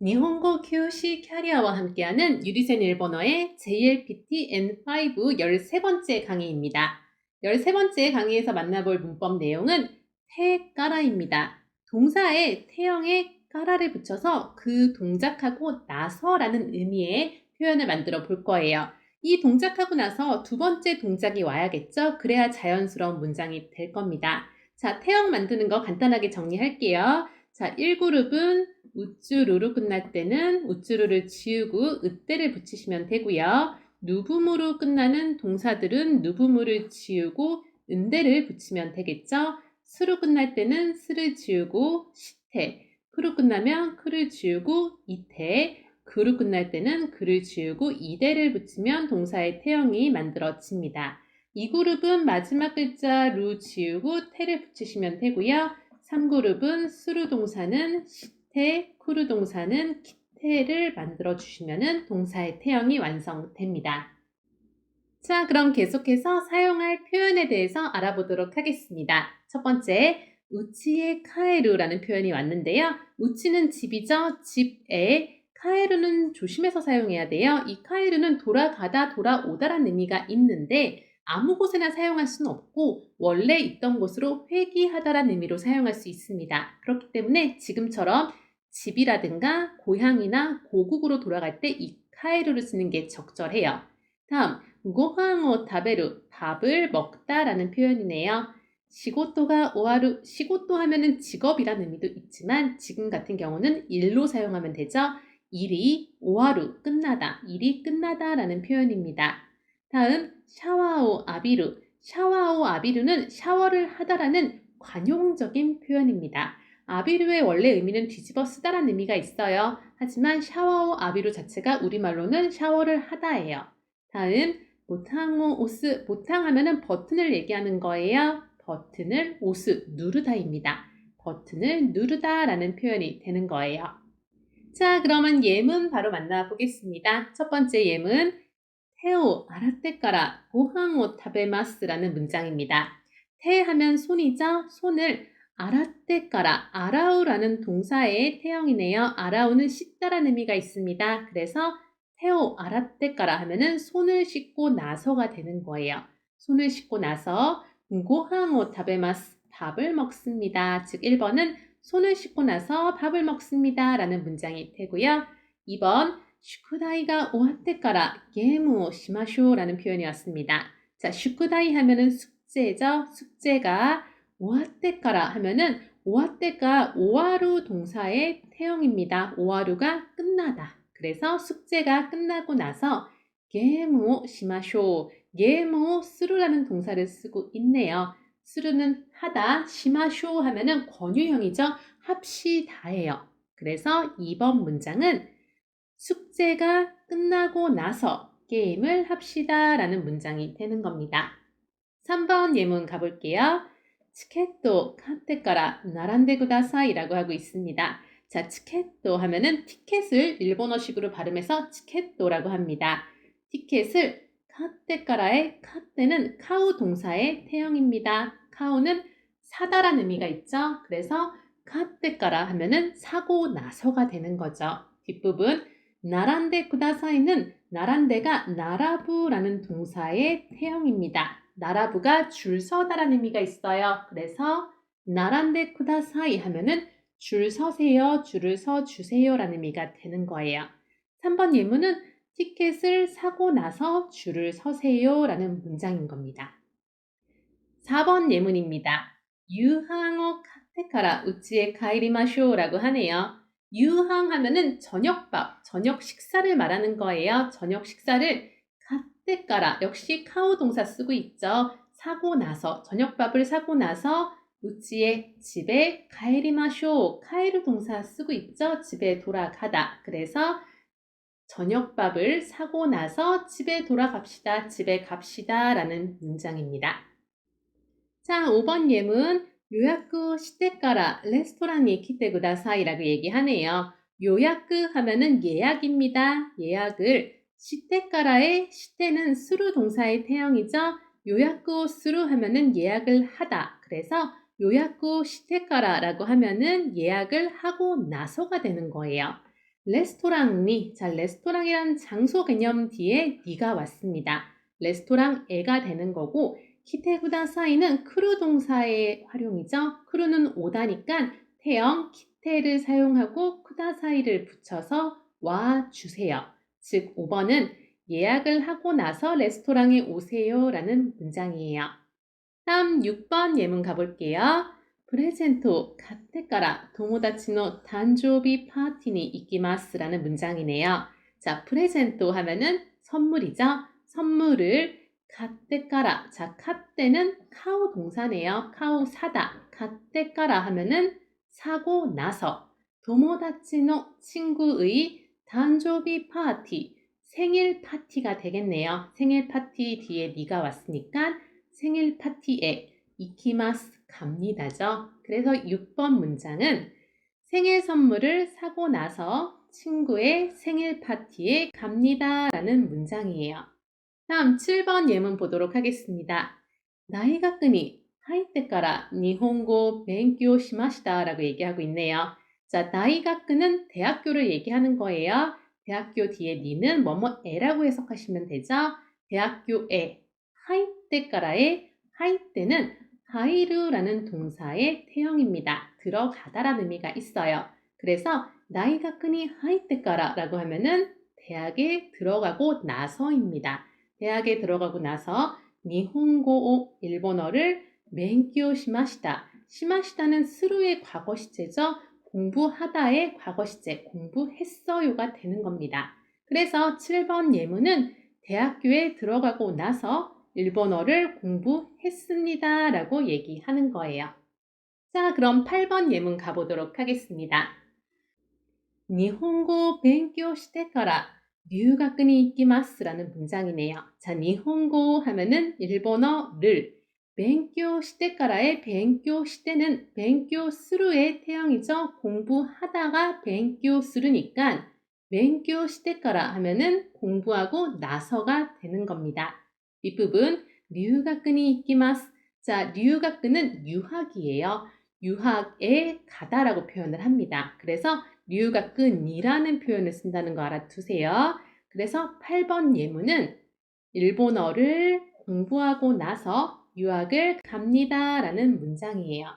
니혼고 교시 캐리어와 함께하는 유리센 일본어의 JLPT N5 13번째 강의입니다. 13번째 강의에서 만나볼 문법 내용은 테까라입니다. 동사에 태형에 까라를 붙여서 그 동작하고 나서라는 의미의 표현을 만들어 볼 거예요. 이 동작하고 나서 두 번째 동작이 와야겠죠? 그래야 자연스러운 문장이 될 겁니다. 자, 태형 만드는 거 간단하게 정리할게요. 자, 1그룹은 우쭈루로 끝날 때는 우쭈루를 지우고 으때를 붙이시면 되고요. 누붐으로 끝나는 동사들은 누붐을 지우고 은대를 붙이면 되겠죠. 스로 끝날 때는 스를 지우고 시태, 크로 끝나면 크를 지우고 이태, 그로 끝날 때는 그를 지우고 이대를 붙이면 동사의 태형이 만들어집니다. 이 그룹은 마지막 글자 루 지우고 태를 붙이시면 되고요. 3그룹은 스루 동사는 시태, 쿠루 동사는 키태를 만들어 주시면 동사의 태형이 완성됩니다. 자, 그럼 계속해서 사용할 표현에 대해서 알아보도록 하겠습니다. 첫 번째, 우치에 카에루라는 표현이 왔는데요. 우치는 집이죠. 집에 카에루는 조심해서 사용해야 돼요. 이 카에루는 돌아가다, 돌아오다라는 의미가 있는데 아무 곳에나 사용할 수는 없고 원래 있던 곳으로 회귀하다라는 의미로 사용할 수 있습니다. 그렇기 때문에 지금처럼 집이라든가 고향이나 고국으로 돌아갈 때 이 카에루를 쓰는 게 적절해요. 다음, 고항을 타베루, 밥을 먹다라는 표현이네요. 시고토가 오하루, 시고토 하면은 직업이라는 의미도 있지만 지금 같은 경우는 일로 사용하면 되죠. 일이 오하루, 끝나다, 일이 끝나다라는 표현입니다. 다음, 샤와오 아비루. 샤와오 아비루는 샤워를 하다라는 관용적인 표현입니다. 아비루의 원래 의미는 뒤집어 쓰다라는 의미가 있어요. 하지만 샤와오 아비루 자체가 우리말로는 샤워를 하다예요. 다음, 보탕오 오스. 보탕 하면은 버튼을 얘기하는 거예요. 버튼을 오스, 누르다입니다. 버튼을 누르다라는 표현이 되는 거예요. 자, 그러면 예문 바로 만나보겠습니다. 첫 번째 예문, 테오 아라떼까라 고항오 타베마스라는 문장입니다. 테 하면 손이죠. 손을 아라떼까라, 아라우라는 동사의 태형이네요. 아라우는 씻다라는 의미가 있습니다. 그래서 테오 아라떼까라 하면은 손을 씻고 나서가 되는 거예요. 손을 씻고 나서 고항오 타베마스, 밥을 먹습니다. 즉 1번은 손을 씻고 나서 밥을 먹습니다 라는 문장이 되고요. 2번 슈쿠다이가 오하테까라 게임을 시마쇼 라는 표현이 왔습니다. 자, 슈쿠다이 하면은 숙제죠. 숙제가 오하테까라 하면은 오하테가 오하루 동사의 태형입니다. 오하루가 끝나다. 그래서 숙제가 끝나고 나서 게임을 시마쇼, 게임을 쓰루라는 동사를 쓰고 있네요. 쓰루는 하다, 시마쇼 하면은 권유형이죠. 합시다예요. 그래서 2번 문장은 숙제가 끝나고 나서 게임을 합시다 라는 문장이 되는 겁니다. 3번 예문 가볼게요. 치켓도 카테까라 나란데 구다사이 라고 하고 있습니다. 자, 치켓도 하면은 티켓을 일본어식으로 발음해서 치켓도라고 합니다. 티켓을 카테까라의 카테는 카우 동사의 태형입니다. 카우는 사다라는 의미가 있죠. 그래서 카테까라 하면은 사고 나서가 되는 거죠. 뒷부분 나란데 구다사이는 나란데가 나라부라는 동사의 태형입니다. 나라부가 줄 서다라는 의미가 있어요. 그래서 나란데 쿠다사이 하면은 줄 서세요, 줄을 서 주세요라는 의미가 되는 거예요. 3번 예문은 티켓을 사고 나서 줄을 서세요라는 문장인 겁니다. 4번 예문입니다. 유항오 카테카라 우치에 가이리마쇼라고 하네요. 유항 하면은 저녁밥, 저녁 식사를 말하는 거예요. 저녁 식사를 카테까라 역시 카오 동사 쓰고 있죠. 사고 나서, 저녁밥을 사고 나서 우치에 집에 가이리마쇼, 카이르 동사 쓰고 있죠. 집에 돌아가다. 그래서 저녁밥을 사고 나서 집에 돌아갑시다, 집에 갑시다 라는 문장입니다. 자, 5번 예문 요야쿠 시테까라 레스토랑에 키테 구다사이라고 얘기하네요. 요야쿠 하면은 예약입니다. 예약을 시테까라의 시테는 스루 동사의 태형이죠. 요야쿠 스루 하면은 예약을 하다. 그래서 요야쿠 시테까라라고 하면은 예약을 하고 나서가 되는 거예요. 레스토랑니. 자, 레스토랑이란 장소 개념 뒤에 니가 왔습니다. 레스토랑 애가 되는 거고 키테 쿠다사이는 크루 동사의 활용이죠. 크루는 오다니까 태형 키테를 사용하고 쿠다사이를 붙여서 와 주세요. 즉 5번은 예약을 하고 나서 레스토랑에 오세요 라는 문장이에요. 다음 6번 예문 가볼게요. 프레젠토 가테까라 도모다치노 단조비 파티니 이키마스라는 문장이네요. 자, 프레젠토 하면은 선물이죠. 선물을 가테까라. 자, 카테는 카오 동사네요. 카오 사다. 가테까라 하면은 사고 나서. 도모다치노 친구의 단조비 파티. 생일 파티가 되겠네요. 생일 파티 뒤에 니가 왔으니까 생일 파티에 이키마스 갑니다죠. 그래서 6번 문장은 생일 선물을 사고 나서 친구의 생일 파티에 갑니다 라는 문장이에요. 다음 7번 예문 보도록 하겠습니다. 나이가쿠니 하이테까라 니혼고 벤kyō 시마시다 라고 얘기하고 있네요. 자, 나이가쿠는 대학교를 얘기하는 거예요. 대학교 뒤에 니는 뭐뭐에라고 해석하시면 되죠. 대학교에 하이테까라의 하이테는 하이르라는 동사의 태형입니다. 들어가다라는 의미가 있어요. 그래서 나이가쿠니 하이테까라 라고 하면은 대학에 들어가고 나서입니다. 대학에 들어가고 나서 니혼고 일본어를 멘kyō 시마시다. 시마시다는 스루의 과거 시제죠. 공부하다의 과거 시제, 공부했어요가 되는 겁니다. 그래서 7번 예문은 대학교에 들어가고 나서 일본어를 공부했습니다 라고 얘기하는 거예요. 자, 그럼 8번 예문 가보도록 하겠습니다. 니혼고 벤kyō 시테から留学に行きます라는 문장이네요. 자, 니혼고 하면은 일본어를 벤kyō 시테から의 벤kyō 시테는 벤kyō 스루의 태형이죠. 공부하다가 벤kyō 스루니까 벤kyō 시테から 하면은 공부하고 나서가 되는 겁니다. 뒷부분 留学に行きます. 자, 留学는 유학이에요. 유학에 가다라고 표현을 합니다. 그래서 류가끈이라는 표현을 쓴다는 거 알아두세요. 그래서 8번 예문은 일본어를 공부하고 나서 유학을 갑니다 라는 문장이에요.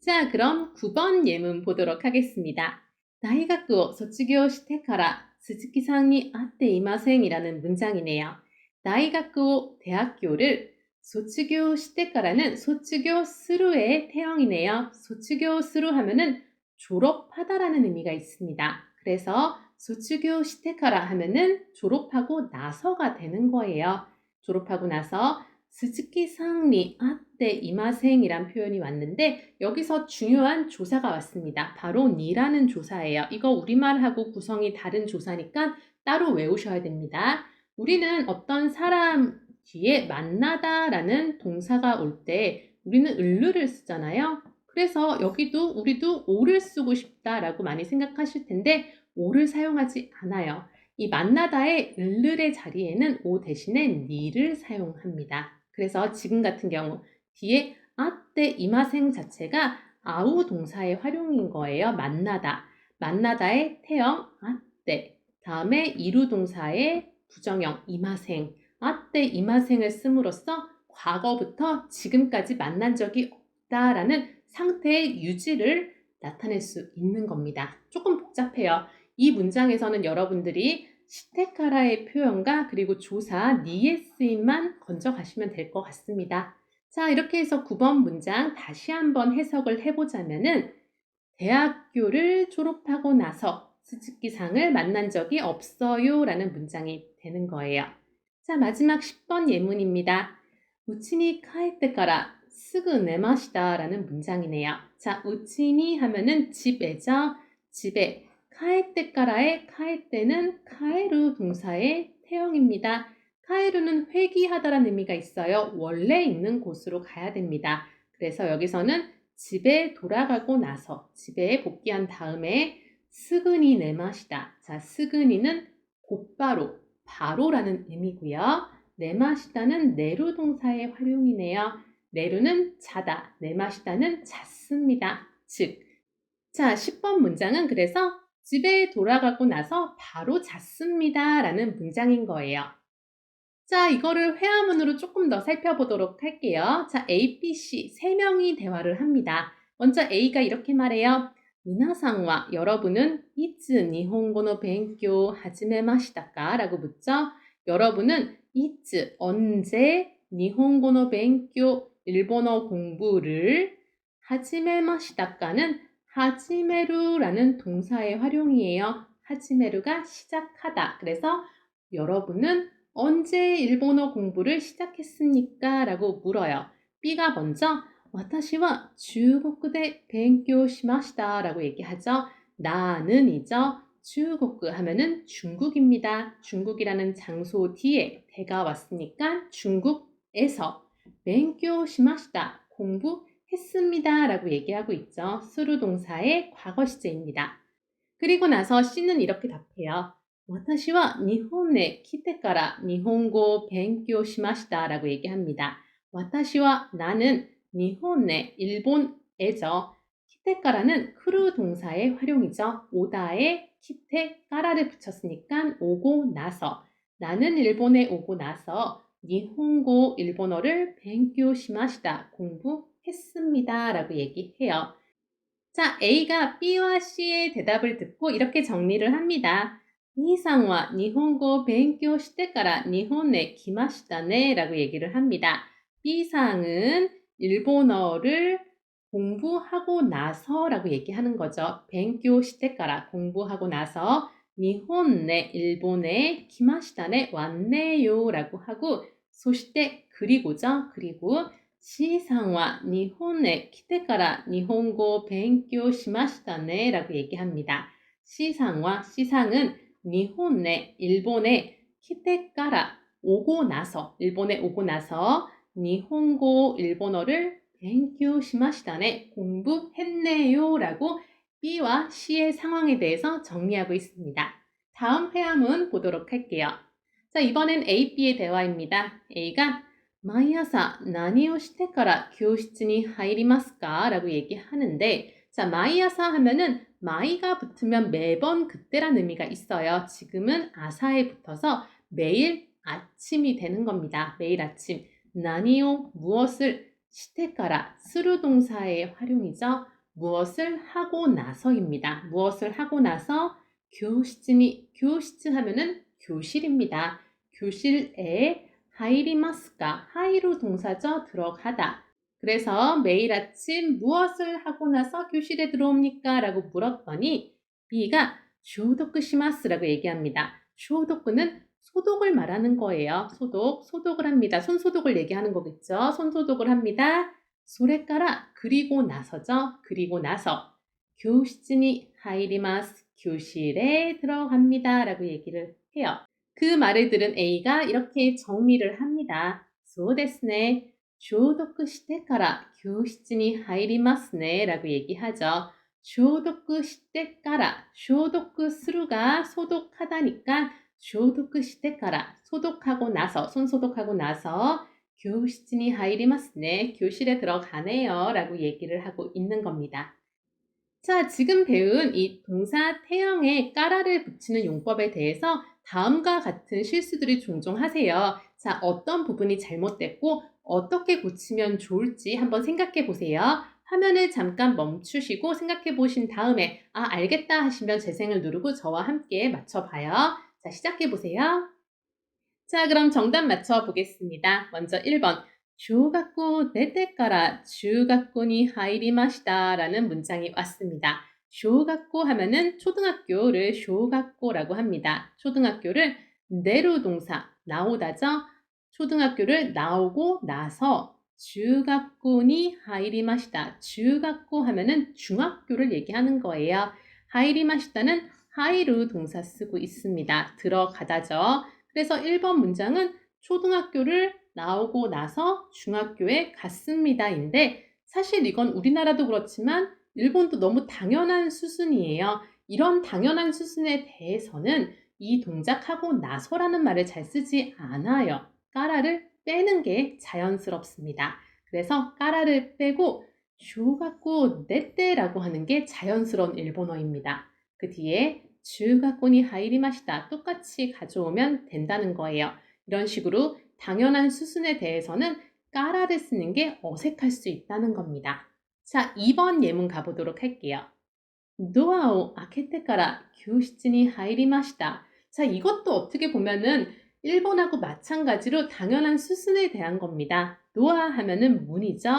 자, 그럼 9번 예문 보도록 하겠습니다. 大学を卒業してから鈴木さんに会っていません이라는 문장이네요. 大学を 대학교를 卒業してから는卒業する의 태형이네요. 卒業する 하면은 졸업하다라는 의미가 있습니다. 그래서 卒業してから 하면은 졸업하고 나서가 되는 거예요. 졸업하고 나서 스즈키상니 아떼 이마생이란 표현이 왔는데 여기서 중요한 조사가 왔습니다. 바로 니라는 조사예요. 이거 우리말하고 구성이 다른 조사니까 따로 외우셔야 됩니다. 우리는 어떤 사람 뒤에 만나다라는 동사가 올 때 우리는 을르를 쓰잖아요. 그래서 여기도 우리도 오를 쓰고 싶다라고 많이 생각하실 텐데 오를 사용하지 않아요. 이 만나다의 을르의 자리에는 오 대신에 니를 사용합니다. 그래서 지금 같은 경우 뒤에 아떼 이마생 자체가 아우 동사의 활용인 거예요. 만나다. 만나다의 태형 아떼. 다음에 이루 동사의 부정형 이마생. 아떼 이마생을 씀으로써 과거부터 지금까지 만난 적이 없다라는 상태의 유지를 나타낼 수 있는 겁니다. 조금 복잡해요. 이 문장에서는 여러분들이 시테카라의 표현과 그리고 조사 니의 쓰임만 건져 가시면 될 것 같습니다. 자, 이렇게 해서 9번 문장 다시 한번 해석을 해보자면은 대학교를 졸업하고 나서 스즈키상을 만난 적이 없어요 라는 문장이 되는 거예요. 자, 마지막 10번 예문입니다. 우치니 카에테까라 쓰그 내마시다 라는 문장이네요. 자, 우치니 하면은 집에죠. 집에. 카에테까라의 카에테는 카에루 동사의 태형입니다. 카에루는 회귀하다라는 의미가 있어요. 원래 있는 곳으로 가야 됩니다. 그래서 여기서는 집에 돌아가고 나서 집에 복귀한 다음에 스그니 내마시다. 자, 스그니는 곧바로, 바로라는 의미고요. 내마시다는 내루 동사의 활용이네요. 내루는 자다, 내마시다는 잤습니다. 즉, 자, 10번 문장은 그래서 집에 돌아가고 나서 바로 잤습니다 라는 문장인 거예요. 자, 이거를 회화문으로 조금 더 살펴보도록 할게요. 자, A, B, C 세 명이 대화를 합니다. 먼저 A가 이렇게 말해요. 미나상와 여러분은 이츠 니혼고노 벤교 하지메마시다까? 라고 묻죠. 여러분은 이츠 언제 니혼고노 벤교 일본어 공부를 하지메마시다까는 하지메루라는 동사의 활용이에요. 하지메루가 시작하다. 그래서 여러분은 언제 일본어 공부를 시작했습니까? 라고 물어요. B가 먼저 와타시와 중국어대 벤교시마시다 라고 얘기하죠. 나는이죠. 중국 하면은 중국입니다. 중국이라는 장소 뒤에 대가 왔으니까 중국에서 벤교시마시다 공부했습니다 라고 얘기하고 있죠. 수루 동사의 과거 시제입니다. 그리고 나서 C는 이렇게 답해요. 私は日本へ来てから日本語を勉強しました 라고 얘기합니다. 私は 나는 일본에 일본에죠. 키테까라는 크루 동사의 활용이죠. 오다에 키테까라를 붙였으니까 오고 나서 나는 일본에 오고 나서 일본고 일본어를 벤교시마시다 공부했습니다 라고 얘기해요. 자, A가 B와 C의 대답을 듣고 이렇게 정리를 합니다. 兄さんは 일본어 勉強してから 일본에 来ましたね 라고 얘기를 합니다. B상은 일본어를 공부하고 나서 라고 얘기하는 거죠. 勉強してから 공부하고 나서 일본에 일본에 来ましたね 왔네요 라고 하고 そして 그리고죠. 그리고 Cさんは 일본에 来てから 일본어 勉強しましたね 라고 얘기합니다. C상과 C상은 일본에 일본에 来てから 오고 나서 일본에 오고 나서 일본어 일본어를 勉強しましたね 공부했네요 라고 B와 C의 상황에 대해서 정리하고 있습니다. 다음 회화문 보도록 할게요. 자, 이번엔 A, B의 대화입니다. A가 毎朝何をしてから教室に入りますか? 라고 얘기하는데 자, 毎朝 하면은 마이가 붙으면 매번 그때란 의미가 있어요. 지금은 아사에 붙어서 매일 아침이 되는 겁니다. 매일 아침. 나니오 무엇을 시테까라 스루 동사의 활용이죠. 무엇을 하고 나서입니다. 무엇을 하고 나서 교시츠 하면은 교실입니다. 교실에 하이리마스까 하이루 동사죠. 들어가다. 그래서 매일 아침 무엇을 하고 나서 교실에 들어옵니까? 라고 물었더니 B가 쇼도크시마스라고 얘기합니다. 쇼도크는 소독을 말하는 거예요. 소독을 합니다. 손소독을 얘기하는 거겠죠. 손소독을 합니다. 소레까라 그리고 나서죠. 그리고 나서 교시즈니 하이리마스 교실에 들어갑니다. 라고 얘기를 해요. 그 말을 들은 A가 이렇게 정리를 합니다. そうですね. 消毒してから教室に入りますね 라고 얘기하죠. 消毒してから消毒する가 소독하다니까 消毒してから소독하고 나서 손소독하고 나서 教室に入りますね 교실에 들어가네요 라고 얘기를 하고 있는 겁니다. 자, 지금 배운 이 동사 태형에 까라를 붙이는 용법에 대해서 다음과 같은 실수들이 종종 하세요. 자, 어떤 부분이 잘못됐고 어떻게 고치면 좋을지 한번 생각해 보세요. 화면을 잠깐 멈추시고 생각해 보신 다음에 알겠다 하시면 재생을 누르고 저와 함께 맞춰봐요. 자, 시작해 보세요. 자, 그럼 정답 맞춰 보겠습니다. 먼저 1번. 小学校出てから中学校に入りました라는 문장이 왔습니다. 小学校 하면은 초등학교를 小学校라고 합니다. 초등학교를 내루 동사 나오다죠. 초등학교를 나오고 나서 中学校に 入りました. 中学校 하면은 중학교를 얘기하는 거예요. 入りました는 하이루 동사 쓰고 있습니다. 들어가다죠. 그래서 1번 문장은 초등학교를 나오고 나서 중학교에 갔습니다인데 사실 이건 우리나라도 그렇지만 일본도 너무 당연한 수순이에요. 이런 당연한 수순에 대해서는 이 동작하고 나서라는 말을 잘 쓰지 않아요. 까라를 빼는 게 자연스럽습니다. 그래서 까라를 빼고 쇼가쿠 네떼라고 하는 게 자연스러운 일본어입니다. 그 뒤에 주가꼬니 하이리마시다 똑같이 가져오면 된다는 거예요. 이런 식으로 당연한 수순에 대해서는 까라를 쓰는 게 어색할 수 있다는 겁니다. 자, 2번 예문 가보도록 할게요. 도어를 開けてから教室に入りました. 자, 이것도 어떻게 보면은 1번하고 마찬가지로 당연한 수순에 대한 겁니다. 도어 하면은 문이죠.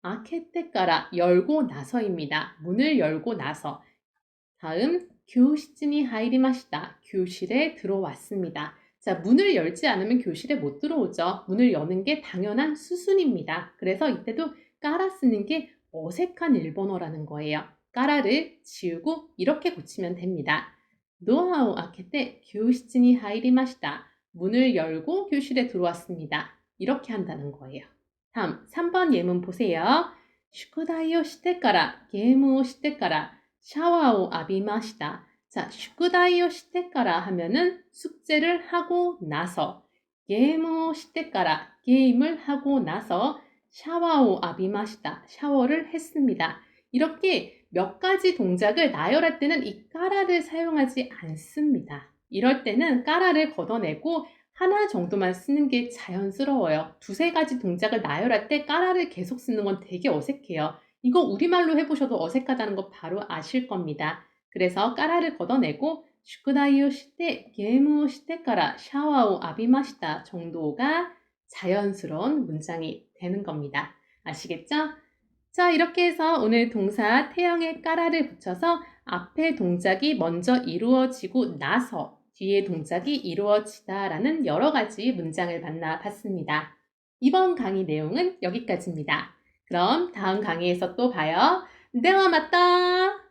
開けてから 열고 나서입니다. 문을 열고 나서. 다음 교실に入りました. 교실에 들어왔습니다. 자, 문을 열지 않으면 교실에 못 들어오죠. 문을 여는 게 당연한 수순입니다. 그래서 이때도 까라 쓰는 게 어색한 일본어라는 거예요. 까라를 지우고 이렇게 고치면 됩니다. 도어를 開けて 교室に入りました. 문을 열고 교실에 들어왔습니다. 이렇게 한다는 거예요. 다음 3번 예문 보세요. 宿題をしてからゲームをしてから샤워를 浴びました. 자, 宿題をしてから 하면은 숙제를 하고 나서, 게임을 してから 게임을 하고 나서 샤워를 浴びました. 샤워를 했습니다. 이렇게 몇 가지 동작을 나열할 때는 이 까라를 사용하지 않습니다. 이럴 때는 까라를 걷어내고 하나 정도만 쓰는 게 자연스러워요. 두세 가지 동작을 나열할 때 까라를 계속 쓰는 건 되게 어색해요. 이거 우리말로 해보셔도 어색하다는 거 바로 아실 겁니다. 그래서 까라를 걷어내고 宿題をしてゲームをしてからシャワーを浴びました 정도가 자연스러운 문장이 되는 겁니다. 아시겠죠? 자, 이렇게 해서 오늘 동사 태형에 까라를 붙여서 앞에 동작이 먼저 이루어지고 나서 뒤에 동작이 이루어지다라는 여러 가지 문장을 만나봤습니다. 이번 강의 내용은 여기까지입니다. 그럼 다음 강의에서 또 봐요. 대화 맞다!